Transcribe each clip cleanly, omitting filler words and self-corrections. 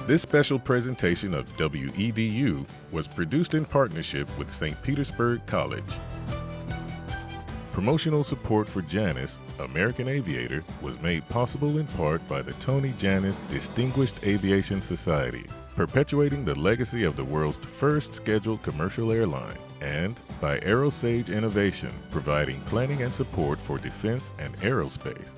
This special presentation of WEDU was produced in partnership with St. Petersburg College. Promotional support for Jannus, American Aviator, was made possible in part by the Tony Jannus Distinguished Aviation Society, perpetuating the legacy of the world's first scheduled commercial airline, and by AeroSage Innovation, providing planning and support for defense and aerospace,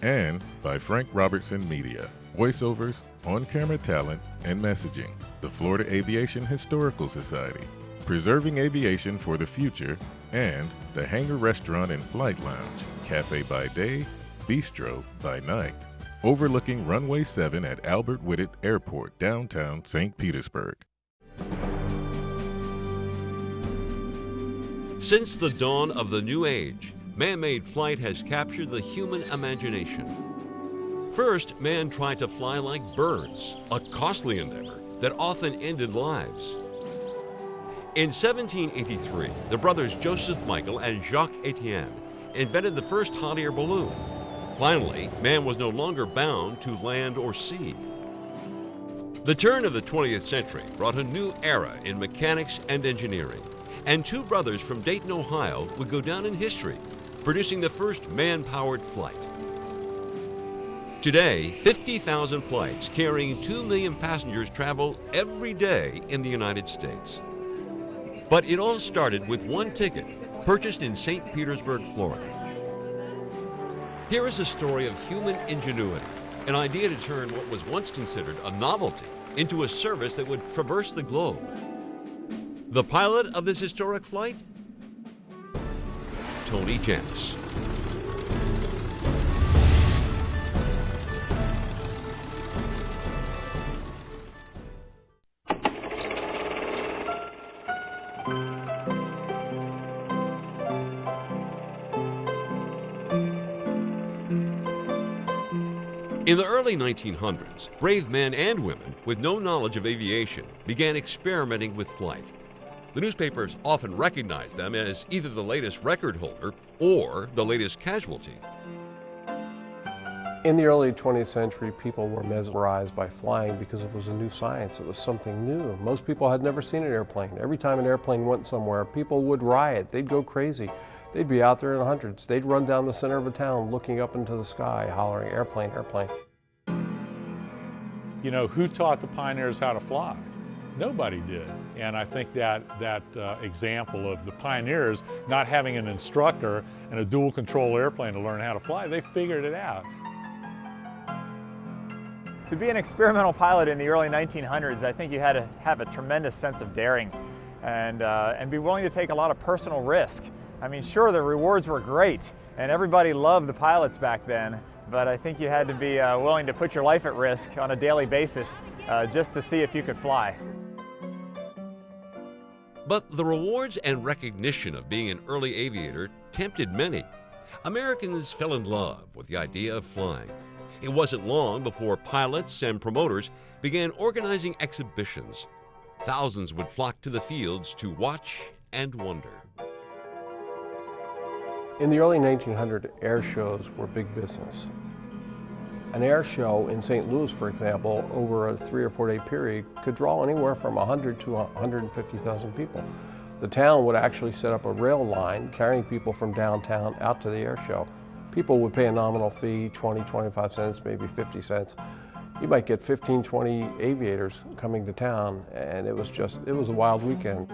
and by Frank Robertson Media, voiceovers, on-camera talent, and messaging, the Florida Aviation Historical Society, Preserving Aviation for the Future, and the Hangar Restaurant and Flight Lounge, Cafe by Day, Bistro by Night, overlooking Runway 7 at Albert Whitted Airport, downtown St. Petersburg. Since the dawn of the new age, man-made flight has captured the human imagination. First, man tried to fly like birds, a costly endeavor that often ended lives. In 1783, the brothers Joseph Michael and Jacques Etienne invented the first hot air balloon. Finally, man was no longer bound to land or sea. The turn of the 20th century brought a new era in mechanics and engineering, and two brothers from Dayton, Ohio would go down in history, producing the first man-powered flight. Today, 50,000 flights carrying 2 million passengers travel every day in the United States. But it all started with one ticket purchased in St. Petersburg, Florida. Here is a story of human ingenuity, an idea to turn what was once considered a novelty into a service that would traverse the globe. The pilot of this historic flight? Tony Jannus. In the early 1900s, brave men and women with no knowledge of aviation began experimenting with flight. The newspapers often recognized them as either the latest record holder or the latest casualty. In the early 20th century, people were mesmerized by flying because it was a new science. It was something new. Most people had never seen an airplane. Every time an airplane went somewhere, people would riot. They'd go crazy. They'd be out there in hundreds. They'd run down the center of a town looking up into the sky, hollering, "Airplane, airplane." You know, who taught the pioneers how to fly? Nobody did. And I think that example of the pioneers not having an instructor and a dual control airplane to learn how to fly, they figured it out. To be an experimental pilot in the early 1900s, I think you had to have a tremendous sense of daring and be willing to take a lot of personal risk. I mean, sure, the rewards were great, and everybody loved the pilots back then, but I think you had to be willing to put your life at risk on a daily basis just to see if you could fly. But the rewards and recognition of being an early aviator tempted many. Americans fell in love with the idea of flying. It wasn't long before pilots and promoters began organizing exhibitions. Thousands would flock to the fields to watch and wonder. In the early 1900s, air shows were big business. An air show in St. Louis, for example, over a 3 or 4 day period could draw anywhere from 100 to 150,000 people. The town would actually set up a rail line carrying people from downtown out to the air show. People would pay a nominal fee, 20, 25 cents, maybe 50 cents. You might get 15, 20 aviators coming to town, and it was a wild weekend.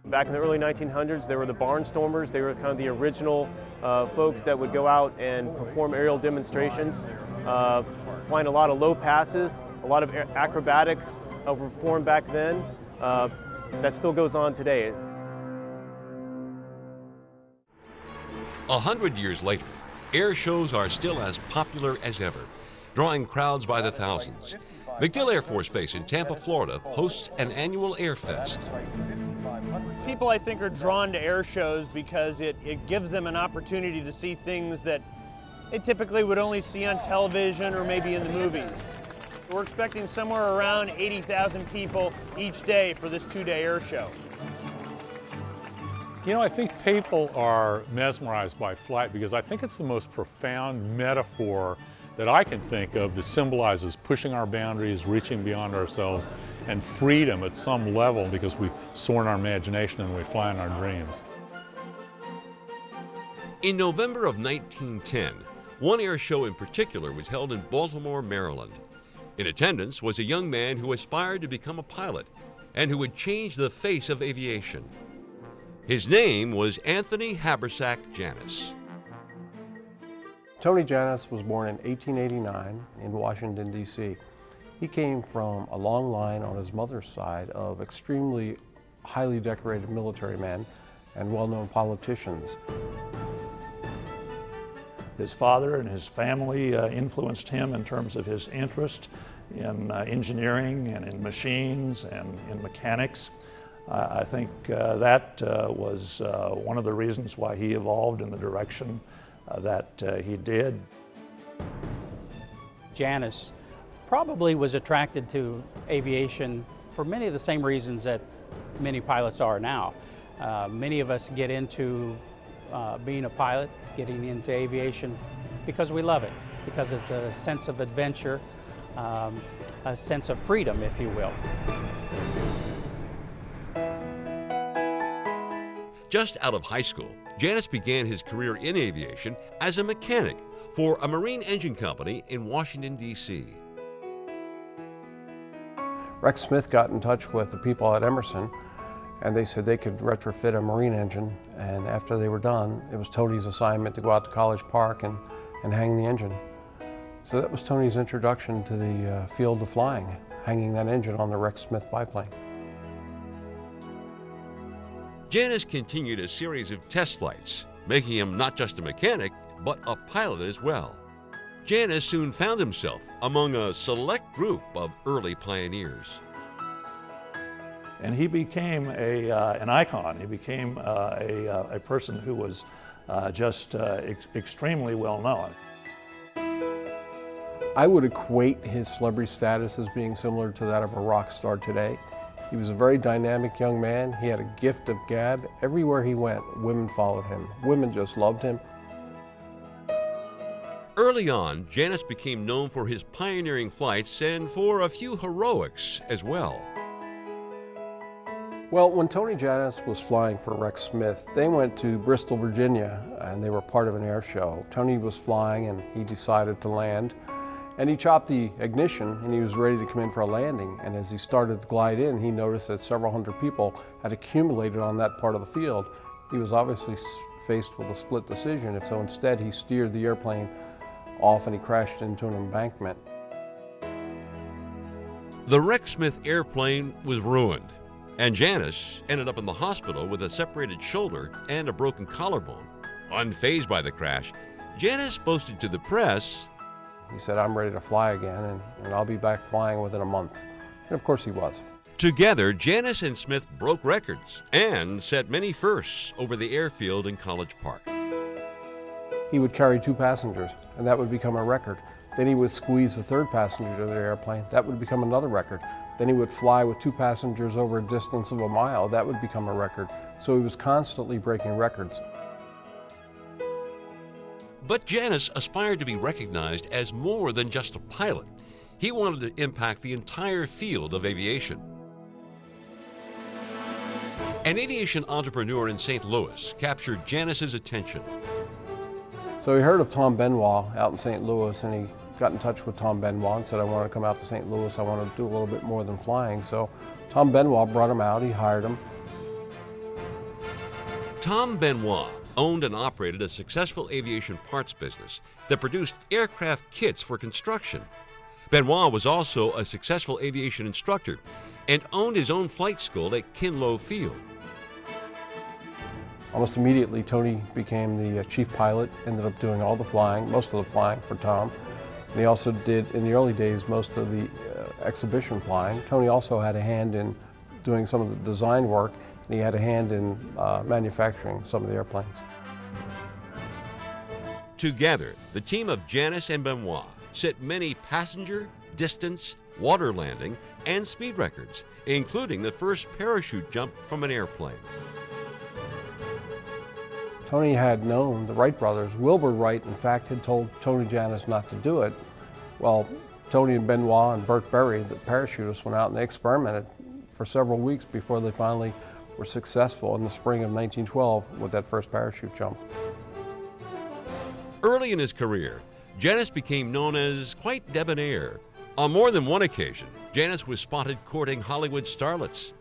Back in the early 1900s, there were the barnstormers. They were kind of the original folks that would go out and perform aerial demonstrations, flying a lot of low passes, a lot of acrobatics were performed back then. That still goes on today. 100 years later, air shows are still as popular as ever, drawing crowds by the thousands. MacDill Air Force Base in Tampa, Florida hosts an annual Air Fest. People, I think, are drawn to air shows because it gives them an opportunity to see things that they typically would only see on television or maybe in the movies. We're expecting somewhere around 80,000 people each day for this 2-day air show. You know, I think people are mesmerized by flight because I think it's the most profound metaphor that I can think of that symbolizes pushing our boundaries, reaching beyond ourselves, and freedom at some level because we soar in our imagination and we fly in our dreams. In November of 1910, one air show in particular was held in Baltimore, Maryland. In attendance was a young man who aspired to become a pilot and who would change the face of aviation. His name was Anthony Habersack Jannus. Tony Jannus was born in 1889 in Washington, D.C. He came from a long line on his mother's side of extremely highly decorated military men and well-known politicians. His father and his family influenced him in terms of his interest in engineering and in machines and in mechanics. I think that was one of the reasons why he evolved in the direction that he did. Jannus probably was attracted to aviation for many of the same reasons that many pilots are now. Many of us get into being a pilot, getting into aviation because we love it, because it's a sense of adventure, a sense of freedom, if you will. Just out of high school, Jannus began his career in aviation as a mechanic for a marine engine company in Washington, D.C. Rex Smith got in touch with the people at Emerson, and they said they could retrofit a marine engine, and after they were done, it was Tony's assignment to go out to College Park and hang the engine. So that was Tony's introduction to the field of flying, hanging that engine on the Rex Smith biplane. Jannus continued a series of test flights, making him not just a mechanic, but a pilot as well. Jannus soon found himself among a select group of early pioneers. And he became an icon. He became a person who was just extremely well known. I would equate his celebrity status as being similar to that of a rock star today. He was a very dynamic young man. He had a gift of gab. Everywhere he went, women followed him. Women just loved him. Early on, Jannus became known for his pioneering flights and for a few heroics as well. Well, when Tony Jannus was flying for Rex Smith, they went to Bristol, Virginia, and they were part of an air show. Tony was flying and he decided to land. And he chopped the ignition and he was ready to come in for a landing. And as he started to glide in, he noticed that several hundred people had accumulated on that part of the field. He was obviously faced with a split decision. And so instead he steered the airplane off and he crashed into an embankment. The Rex Smith airplane was ruined, and Jannus ended up in the hospital with a separated shoulder and a broken collarbone. Unfazed by the crash, Jannus boasted to the press, he said, "I'm ready to fly again, and I'll be back flying within a month." And of course he was. Together, Jannus and Smith broke records and set many firsts over the airfield in College Park. He would carry 2 passengers, and that would become a record. Then he would squeeze the 3rd passenger to the airplane. That would become another record. Then he would fly with 2 passengers over a distance of a mile. That would become a record. So he was constantly breaking records. But Jannus aspired to be recognized as more than just a pilot. He wanted to impact the entire field of aviation. An aviation entrepreneur in St. Louis captured Jannus's attention. So he heard of Tom Benoit out in St. Louis, and he got in touch with Tom Benoit and said, "I want to come out to St. Louis. I want to do a little bit more than flying." So Tom Benoit brought him out. He hired him. Tom Benoit owned and operated a successful aviation parts business that produced aircraft kits for construction. Benoit was also a successful aviation instructor and owned his own flight school at Kinlow Field. Almost immediately, Tony became the chief pilot, ended up doing all the flying, most of the flying for Tom. And he also did, in the early days, most of the exhibition flying. Tony also had a hand in doing some of the design work, and he had a hand in manufacturing some of the airplanes. Together, the team of Jannus and Benoit set many passenger, distance, water landing, and speed records, including the first parachute jump from an airplane. Tony had known the Wright brothers. Wilbur Wright, in fact, had told Tony Jannus not to do it. Well, Tony and Benoit and Burt Berry, the parachutists, went out and they experimented for several weeks before they finally were successful in the spring of 1912 with that first parachute jump. Early in his career, Jannus became known as quite debonair. On more than one occasion, Jannus was spotted courting Hollywood starlets.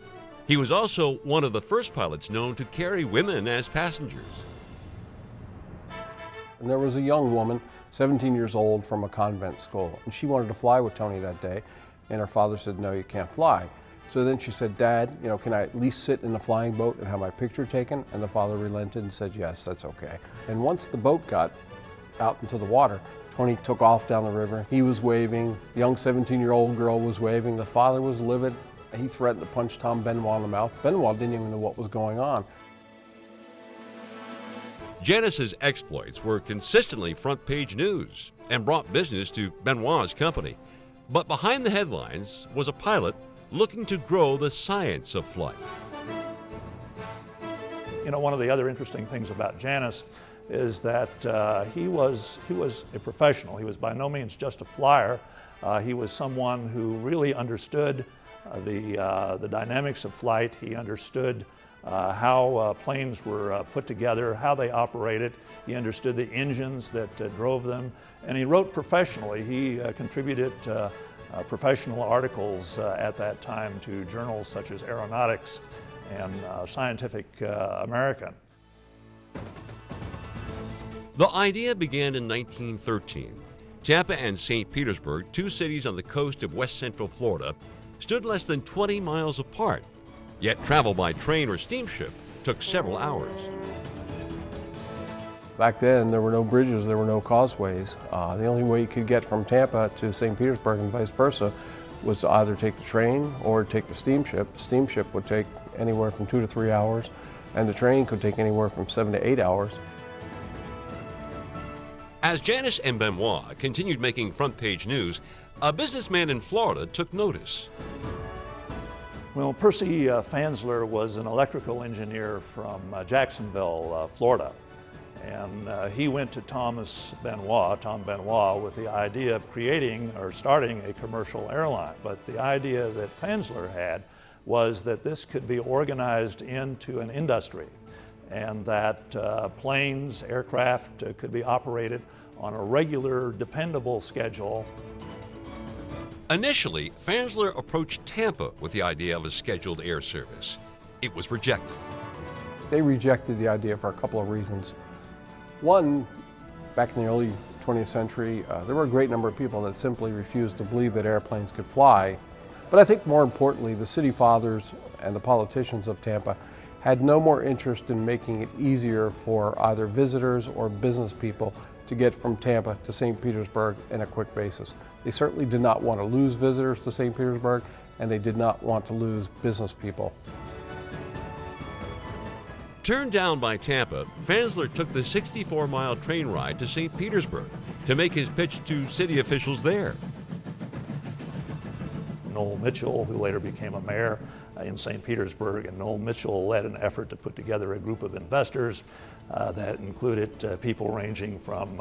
He was also one of the first pilots known to carry women as passengers. And there was a young woman, 17 years old, from a convent school, and she wanted to fly with Tony that day, and her father said, no, you can't fly. So then she said, Dad, can I at least sit in the flying boat and have my picture taken? And the father relented and said, yes, that's okay. And once the boat got out into the water, Tony took off down the river. He was waving, the young 17-year-old girl was waving, the father was livid. He threatened to punch Tom Benoit in the mouth. Benoit didn't even know what was going on. Jannus's exploits were consistently front-page news and brought business to Benoit's company. But behind the headlines was a pilot looking to grow the science of flight. One of the other interesting things about Jannus is that he was a professional. He was by no means just a flyer. He was someone who really understood the dynamics of flight. He understood how planes were put together, how they operated. He understood the engines that drove them, and he wrote professionally. He contributed professional articles at that time to journals such as Aeronautics and Scientific American. The idea began in 1913. Tampa and St. Petersburg, two cities on the coast of west central Florida, stood less than 20 miles apart, yet travel by train or steamship took several hours. Back then, there were no bridges, there were no causeways. The only way you could get from Tampa to St. Petersburg and vice versa was to either take the train or take the steamship. The steamship would take anywhere from 2 to 3 hours, and the train could take anywhere from 7 to 8 hours. As Jannus and Benoit continued making front-page news, a businessman in Florida took notice. Well, Percy Fansler was an electrical engineer from Jacksonville, Florida. And he went to Tom Benoit, with the idea of creating or starting a commercial airline. But the idea that Fansler had was that this could be organized into an industry, and that planes, aircraft could be operated on a regular, dependable schedule. Initially, Fansler approached Tampa with the idea of a scheduled air service. It was rejected. They rejected the idea for a couple of reasons. One, back in the early 20th century, there were a great number of people that simply refused to believe that airplanes could fly. But I think more importantly, the city fathers and the politicians of Tampa had no more interest in making it easier for either visitors or business people to get from Tampa to St. Petersburg in a quick basis. They certainly did not want to lose visitors to St. Petersburg, and they did not want to lose business people. Turned down by Tampa, Fansler took the 64-mile train ride to St. Petersburg to make his pitch to city officials there. Noel Mitchell, who later became a mayor in St. Petersburg, and Noel Mitchell led an effort to put together a group of investors that included people ranging from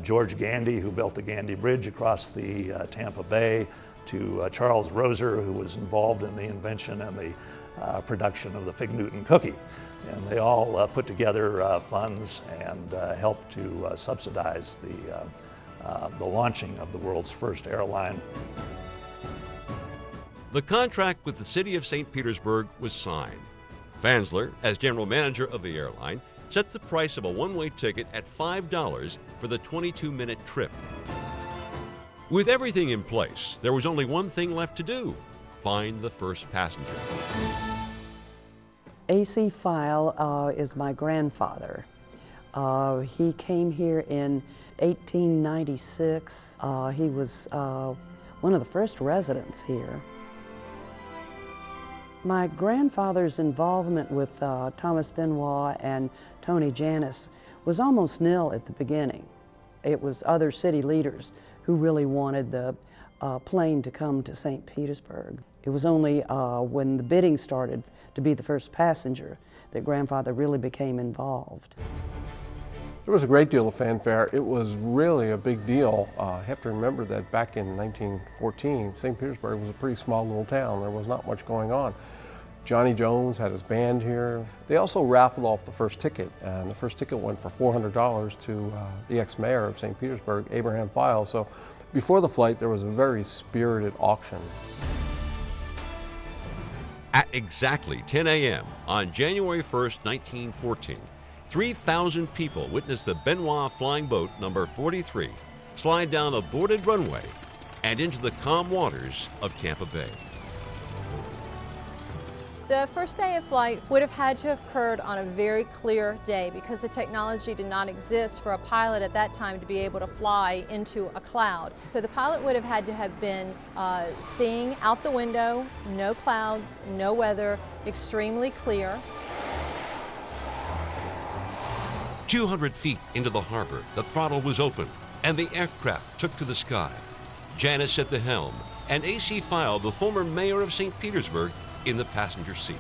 George Gandy, who built the Gandy Bridge across the Tampa Bay, to Charles Roser, who was involved in the invention and the production of the Fig Newton cookie. And they all put together funds and helped to subsidize the launching of the world's first airline. The contract with the city of St. Petersburg was signed. Fansler, as general manager of the airline, set the price of a one-way ticket at $5 for the 22-minute trip. With everything in place, there was only one thing left to do: find the first passenger. A.C. File is my grandfather. He came here in 1896. He was one of the first residents here. My grandfather's involvement with Thomas Benoit and Tony Jannus was almost nil at the beginning. It was other city leaders who really wanted the plane to come to St. Petersburg. It was only when the bidding started to be the first passenger that grandfather really became involved. There was a great deal of fanfare. It was really a big deal. I have to remember that back in 1914, St. Petersburg was a pretty small little town. There was not much going on. Johnny Jones had his band here. They also raffled off the first ticket, and the first ticket went for $400 to the ex-mayor of St. Petersburg, Abraham File. So before the flight, there was a very spirited auction. At exactly 10 a.m. on January 1st, 1914, 3,000 people witnessed the Benoit flying boat number 43 slide down a boarded runway and into the calm waters of Tampa Bay. The first day of flight would have had to have occurred on a very clear day because the technology did not exist for a pilot at that time to be able to fly into a cloud. So the pilot would have had to have been seeing out the window, no clouds, no weather, extremely clear. 200 feet into the harbor, the throttle was open and the aircraft took to the sky. Jannus at the helm and A.C. File, the former mayor of St. Petersburg, in the passenger seat.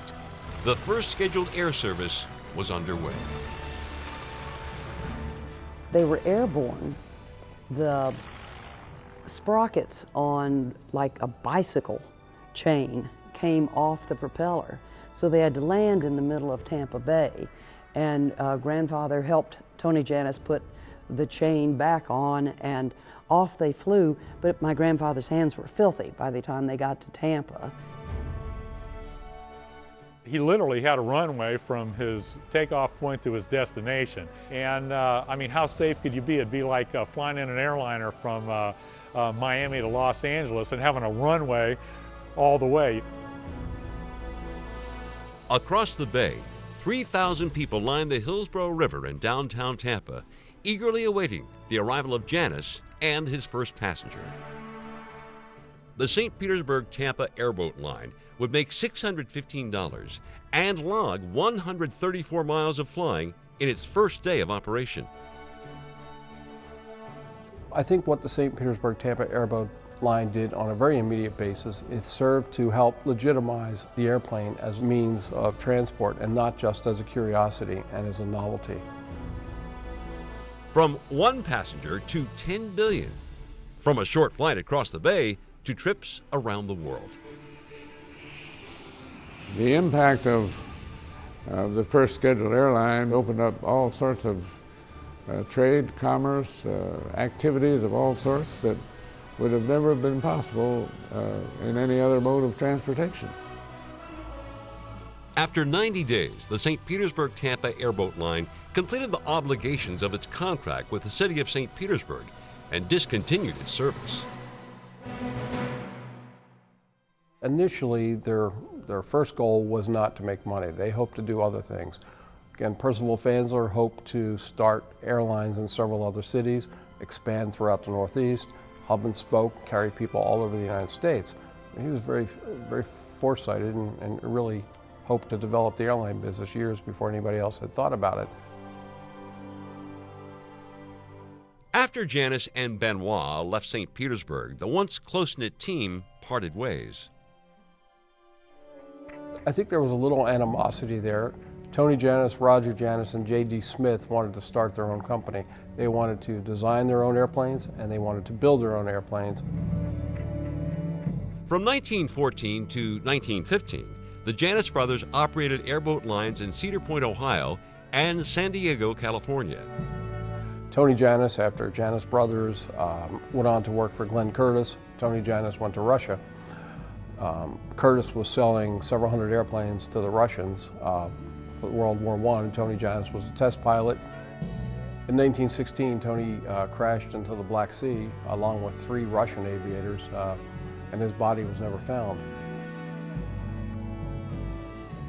The first scheduled air service was underway. They were airborne. The sprockets on like a bicycle chain came off the propeller. So they had to land in the middle of Tampa Bay. And grandfather helped Tony Jannus put the chain back on, and off they flew, but my grandfather's hands were filthy by the time they got to Tampa. He literally had a runway from his takeoff point to his destination. And I mean, how safe could you be? It'd be like flying in an airliner from Miami to Los Angeles and having a runway all the way. Across the bay, 3,000 people lined the Hillsborough River in downtown Tampa, eagerly awaiting the arrival of Jannus and his first passenger. The St. Petersburg-Tampa Airboat Line would make $615 and log 134 miles of flying in its first day of operation. I think what the St. Petersburg-Tampa Airboat Line did on a very immediate basis, it served to help legitimize the airplane as a means of transport and not just as a curiosity and as a novelty. From one passenger to 10 billion, from a short flight across the bay to trips around the world. The impact of the first scheduled airline opened up all sorts of trade, commerce, activities of all sorts that would have never been possible in any other mode of transportation. After 90 days, the St. Petersburg-Tampa Airboat Line completed the obligations of its contract with the city of St. Petersburg and discontinued its service. Initially, their first goal was not to make money. They hoped to do other things. Again, Percival Fansler hoped to start airlines in several other cities, expand throughout the Northeast, hub and spoke, carry people all over the United States. And he was very, very foresighted and really hoped to develop the airline business years before anybody else had thought about it. After Jannus and Benoit left St. Petersburg, the once close-knit team parted ways. I think there was a little animosity there. Tony Jannus, Roger Jannus, and J.D. Smith wanted to start their own company. They wanted to design their own airplanes, and they wanted to build their own airplanes. From 1914 to 1915, the Jannus brothers operated airboat lines in Cedar Point, Ohio, and San Diego, California. Tony Jannus, after Jannus Brothers, went on to work for Glenn Curtiss. Tony Jannus went to Russia. Curtiss was selling several hundred airplanes to the Russians for World War I. Tony Jannus was a test pilot. In 1916, Tony crashed into the Black Sea along with 3 Russian aviators, and his body was never found.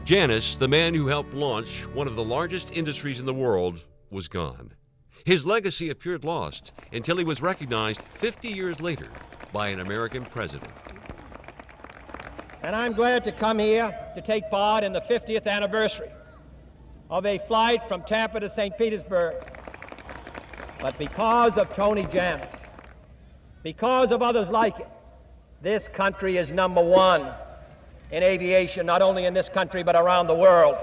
Jannus, the man who helped launch one of the largest industries in the world, was gone. His legacy appeared lost until he was recognized 50 years later by an American president. And I'm glad to come here to take part in the 50th anniversary of a flight from Tampa to St. Petersburg. But because of Tony Jannus, because of others like him, This country is #1 in aviation, not only in this country but around the world.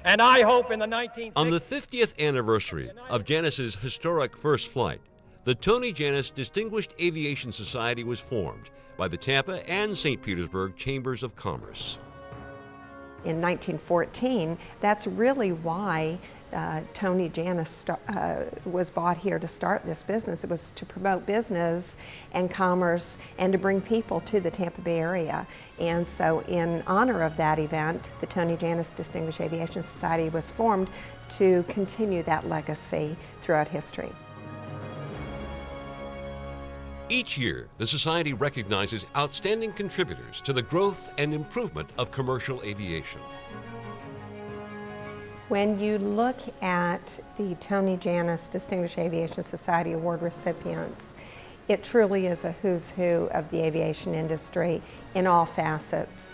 And I hope in the 1960s... On the 50th anniversary of Jannus's historic first flight, the Tony Jannus Distinguished Aviation Society was formed by the Tampa and St. Petersburg Chambers of Commerce. In 1914, that's really why Tony Jannus was brought here to start this business. It was to promote business and commerce and to bring people to the Tampa Bay area. And so in honor of that event, the Tony Jannus Distinguished Aviation Society was formed to continue that legacy throughout history. Each year, the Society recognizes outstanding contributors to the growth and improvement of commercial aviation. When you look at the Tony Jannus Distinguished Aviation Society Award recipients, it truly is a who's who of the aviation industry in all facets.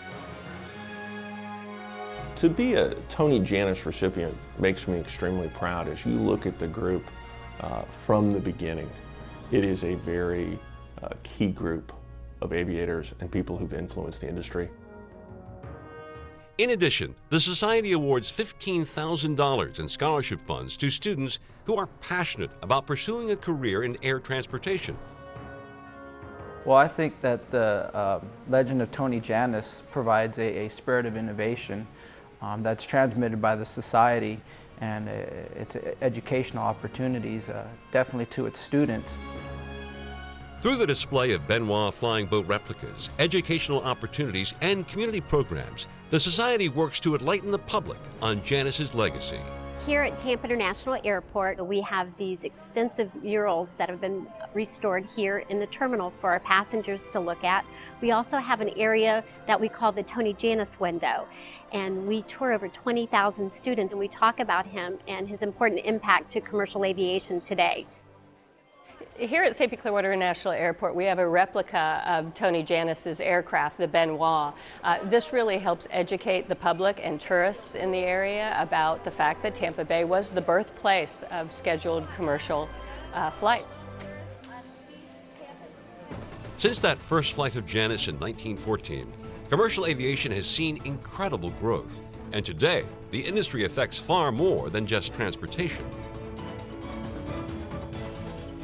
To be a Tony Jannus recipient makes me extremely proud. As you look at the group from the beginning, it is a very key group of aviators and people who've influenced the industry. In addition, the Society awards $15,000 in scholarship funds to students who are passionate about pursuing a career in air transportation. Well, I think that the legend of Tony Jannus provides a spirit of innovation that's transmitted by the Society and its educational opportunities, definitely to its students. Through the display of Benoit flying boat replicas, educational opportunities, and community programs, the Society works to enlighten the public on Jannus's legacy. Here at Tampa International Airport, we have these extensive murals that have been restored here in the terminal for our passengers to look at. We also have an area that we call the Tony Jannus window, and we tour over 20,000 students, and we talk about him and his important impact to commercial aviation today. Here at St. Pete Clearwater International Airport, we have a replica of Tony Jannus's aircraft, the Benoit. This really helps educate the public and tourists in the area about the fact that Tampa Bay was the birthplace of scheduled commercial flight. Since that first flight of Jannus in 1914, commercial aviation has seen incredible growth. And today, the industry affects far more than just transportation.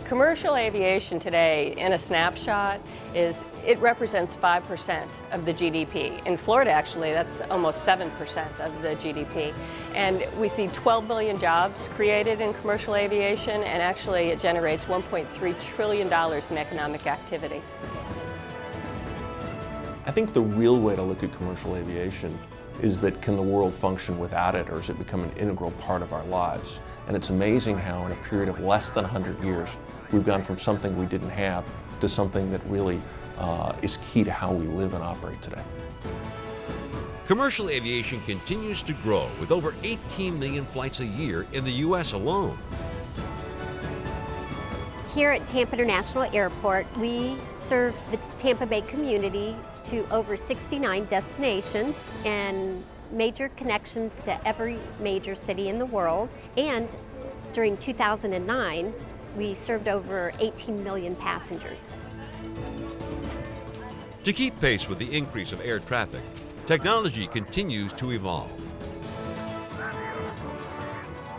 Commercial aviation today, in a snapshot, it represents 5% of the GDP. In Florida, actually, that's almost 7% of the GDP. And we see 12 million jobs created in commercial aviation, and actually it generates $1.3 trillion in economic activity. I think the real way to look at commercial aviation is that can the world function without it, or has it become an integral part of our lives? And it's amazing how in a period of less than 100 years, we've gone from something we didn't have to something that really is key to how we live and operate today. Commercial aviation continues to grow with over 18 million flights a year in the U.S. alone. Here at Tampa International Airport, we serve the Tampa Bay community to over 69 destinations and major connections to every major city in the world. And during 2009, we served over 18 million passengers. To keep pace with the increase of air traffic, technology continues to evolve.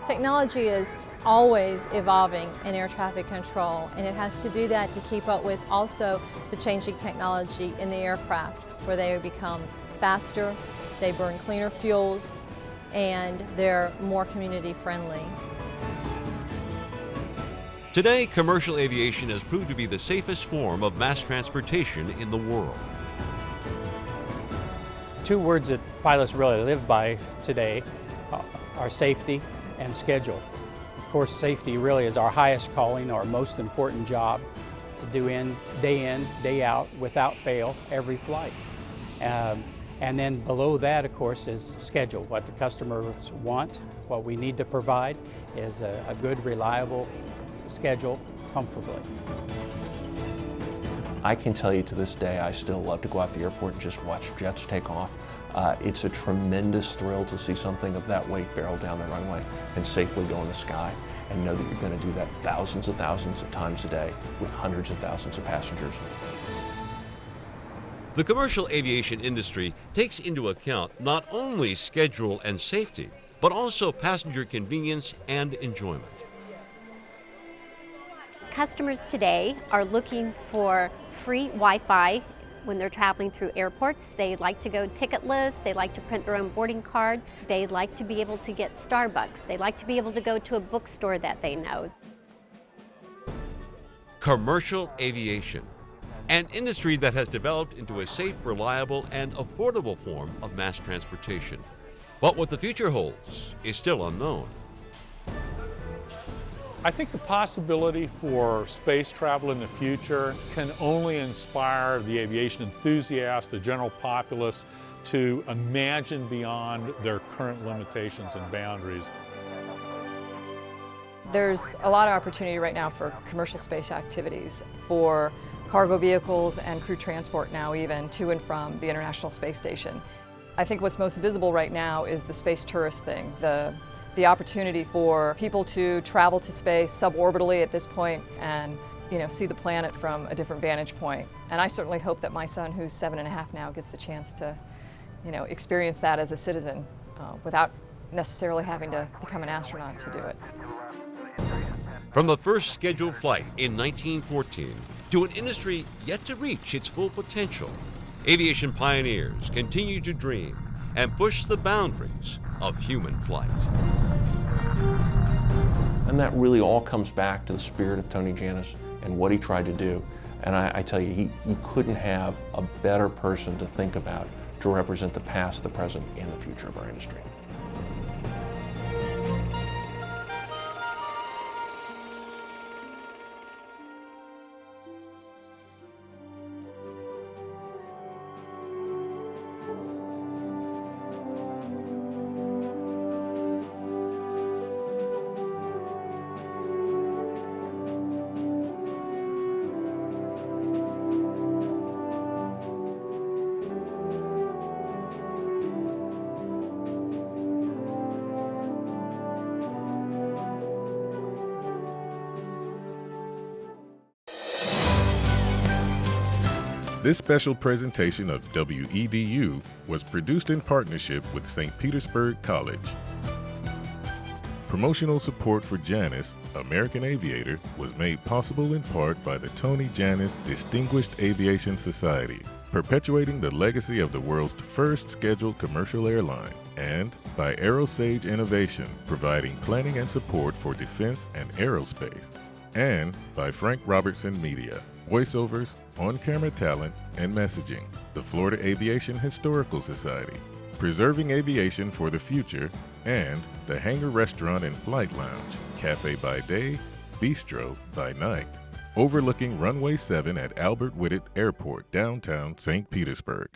Technology is always evolving in air traffic control, and it has to do that to keep up with also the changing technology in the aircraft, where they become faster, they burn cleaner fuels, and they're more community friendly. Today, commercial aviation has proved to be the safest form of mass transportation in the world. Two words that pilots really live by today are safety and schedule. Of course, safety really is our highest calling, our most important job to do in, day out, without fail, every flight. And then below that, of course, is schedule. What the customers want, what we need to provide is a good, reliable schedule comfortably. I can tell you to this day, I still love to go out to the airport and just watch jets take off. It's a tremendous thrill to see something of that weight barrel down the runway and safely go in the sky, and know that you're going to do that thousands and thousands of times a day with hundreds of thousands of passengers. The commercial aviation industry takes into account not only schedule and safety, but also passenger convenience and enjoyment. Customers today are looking for free Wi-Fi when they're traveling through airports. They like to go ticketless, they like to print their own boarding cards, they like to be able to get Starbucks, they like to be able to go to a bookstore that they know. Commercial aviation, an industry that has developed into a safe, reliable, and affordable form of mass transportation. But what the future holds is still unknown. I think the possibility for space travel in the future can only inspire the aviation enthusiast, the general populace, to imagine beyond their current limitations and boundaries. There's a lot of opportunity right now for commercial space activities, for cargo vehicles and crew transport now even to and from the International Space Station. I think what's most visible right now is the space tourist thing, the opportunity for people to travel to space suborbitally at this point and see the planet from a different vantage point. And I certainly hope that my son, who's 7.5 now, gets the chance to experience that as a citizen without necessarily having to become an astronaut to do it. From the first scheduled flight in 1914 to an industry yet to reach its full potential, aviation pioneers continue to dream and push the boundaries of human flight. And that really all comes back to the spirit of Tony Jannus and what he tried to do. And I tell you, you couldn't have a better person to think about to represent the past, the present, and the future of our industry. This special presentation of WEDU was produced in partnership with St. Petersburg College. Promotional support for Jannus, American Aviator, was made possible in part by the Tony Jannus Distinguished Aviation Society, perpetuating the legacy of the world's first scheduled commercial airline, and by AeroSage Innovation, providing planning and support for defense and aerospace, and by Frank Robertson Media, voiceovers, on-camera talent, and messaging, the Florida Aviation Historical Society, Preserving Aviation for the Future, and the Hangar Restaurant and Flight Lounge, Cafe by Day, Bistro by Night, overlooking Runway 7 at Albert Whitted Airport, downtown St. Petersburg.